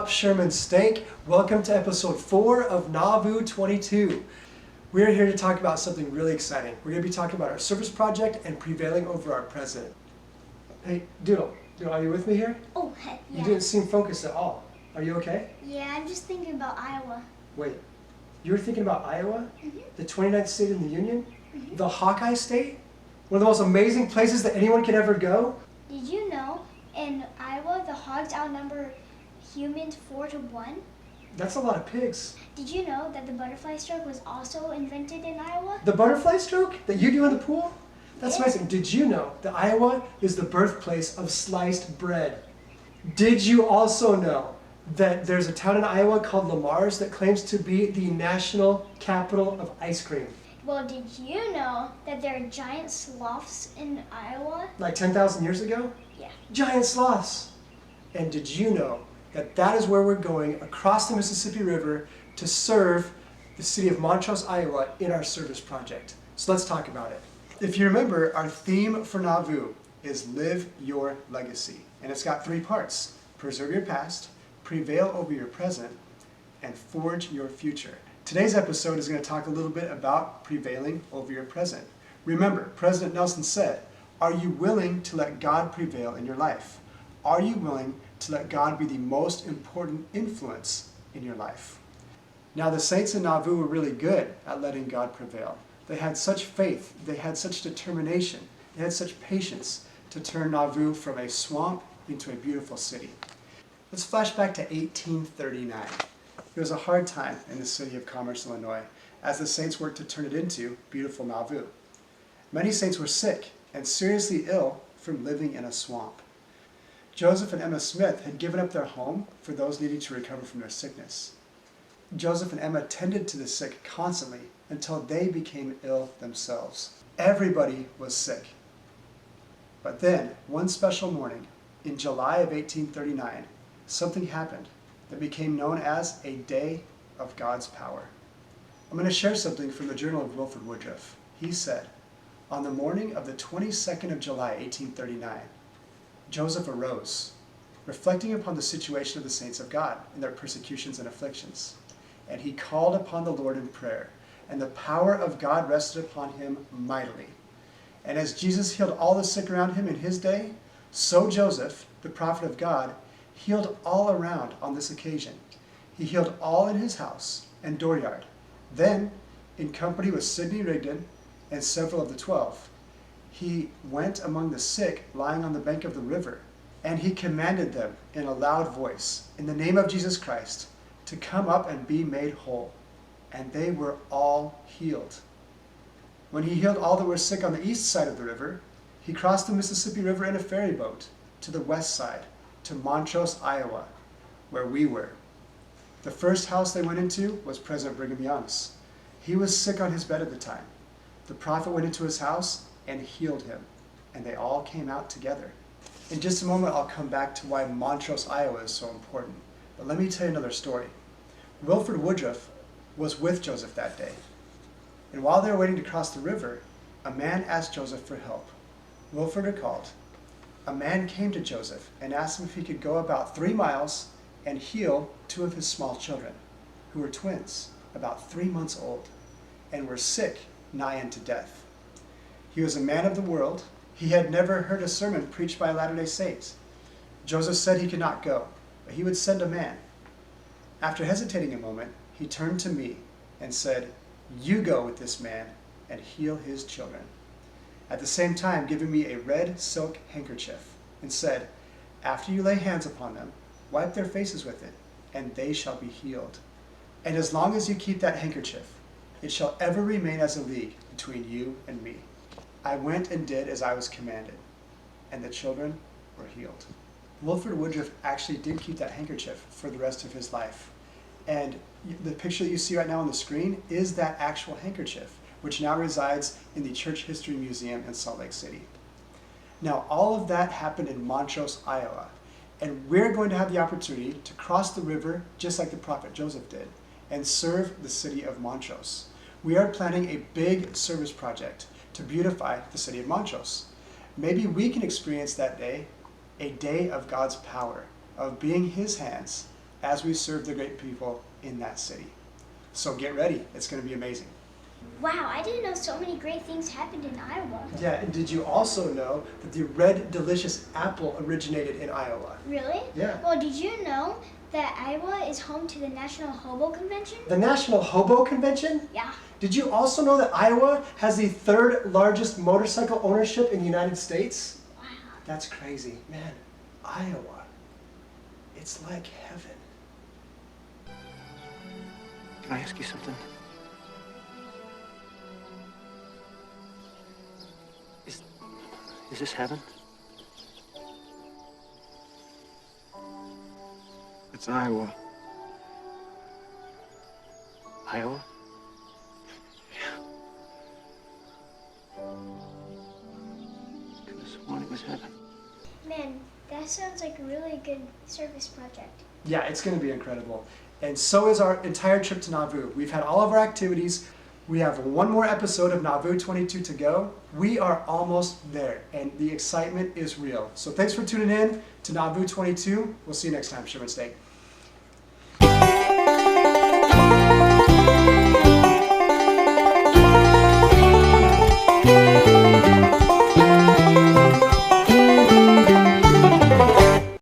Sherman Stank? Welcome to episode 4 of Nauvoo 22. We're here to talk about something really exciting. We're going to be talking about our service project and prevailing over our president. Hey, Doodle, are you with me here? Oh, heck yeah. You didn't seem focused at all. Are you okay? Yeah, I'm just thinking about Iowa. Wait, you were thinking about Iowa? Mm-hmm. The 29th state in the Union? Mm-hmm. The Hawkeye state? One of the most amazing places that anyone could ever go? Did you know in Iowa the hogs outnumber humans 4-1? That's a lot of pigs. Did you know that the butterfly stroke was also invented in Iowa? The butterfly stroke that you do in the pool? That's Yeah. amazing. Did you know that Iowa is the birthplace of sliced bread? Did you also know that there's a town in Iowa called Lamar's that claims to be the national capital of ice cream? Well, did you know that there are giant sloths in Iowa? Like 10,000 years ago? Yeah. Giant sloths. And did you know that that is where we're going across the Mississippi River to serve the city of Montrose, Iowa in our service project? So let's talk about it. If you remember, our theme for Nauvoo is Live Your Legacy. And it's got 3 parts: preserve your past, prevail over your present, and forge your future. Today's episode is going to talk a little bit about prevailing over your present. Remember, President Nelson said, "Are you willing to let God prevail in your life? Are you willing to let God be the most important influence in your life?" Now, the saints in Nauvoo were really good at letting God prevail. They had such faith, they had such determination, they had such patience to turn Nauvoo from a swamp into a beautiful city. Let's flash back to 1839. It was a hard time in the city of Commerce, Illinois, as the saints worked to turn it into beautiful Nauvoo. Many saints were sick and seriously ill from living in a swamp. Joseph and Emma Smith had given up their home for those needing to recover from their sickness. Joseph and Emma tended to the sick constantly until they became ill themselves. Everybody was sick. But then, one special morning, in July of 1839, something happened that became known as a day of God's power. I'm going to share something from the journal of Wilford Woodruff. He said, "On the morning of the 22nd of July, 1839, Joseph arose, reflecting upon the situation of the saints of God in their persecutions and afflictions. And he called upon the Lord in prayer, and the power of God rested upon him mightily. And as Jesus healed all the sick around him in his day, so Joseph, the prophet of God, healed all around on this occasion. He healed all in his house and dooryard. Then, in company with Sidney Rigdon and several of the 12, he went among the sick lying on the bank of the river, and he commanded them in a loud voice, in the name of Jesus Christ, to come up and be made whole. And they were all healed. When he healed all that were sick on the east side of the river, he crossed the Mississippi River in a ferry boat to the west side, to Montrose, Iowa, where we were. The first house they went into was President Brigham Young's. He was sick on his bed at the time. The prophet went into his house and healed him, and they all came out together." In just a moment, I'll come back to why Montrose, Iowa is so important. But let me tell you another story. Wilford Woodruff was with Joseph that day. And while they were waiting to cross the river, a man asked Joseph for help. Wilford recalled, "A man came to Joseph and asked him if he could go about 3 miles and heal 2 of his small children, who were twins, about 3 months old, and were sick nigh unto death. He was a man of the world. He had never heard a sermon preached by a Latter-day Saint. Joseph said he could not go, but he would send a man. After hesitating a moment, he turned to me and said, 'You go with this man and heal his children,' at the same time giving me a red silk handkerchief, and said, 'After you lay hands upon them, wipe their faces with it, and they shall be healed. And as long as you keep that handkerchief, it shall ever remain as a league between you and me.' I went and did as I was commanded, and the children were healed." Wilford Woodruff actually did keep that handkerchief for the rest of his life. And the picture that you see right now on the screen is that actual handkerchief, which now resides in the Church History Museum in Salt Lake City. Now, all of that happened in Montrose, Iowa, and we're going to have the opportunity to cross the river just like the prophet Joseph did and serve the city of Montrose. We are planning a big service project to beautify the city of Montrose. Maybe we can experience that day, a day of God's power, of being his hands as we serve the great people in that city. So get ready, it's going to be amazing. Wow, I didn't know so many great things happened in Iowa. Yeah, and did you also know that the red delicious apple originated in Iowa? Really? Yeah. Well, did you know that Iowa is home to the National Hobo Convention? The National Hobo Convention? Yeah. Did you also know that Iowa has the third largest motorcycle ownership in the United States? Wow. That's crazy. Man, Iowa, it's like heaven. Can I ask you something? Is this heaven? It's Iowa. Iowa? Could have sworn it was heaven. Man, that sounds like a really good service project. Yeah, it's going to be incredible. And so is our entire trip to Nauvoo. We've had all of our activities. We have one more episode of Nauvoo 22 to go. We are almost there, and the excitement is real. So thanks for tuning in to Nauvoo 22. We'll see you next time, Sherman State.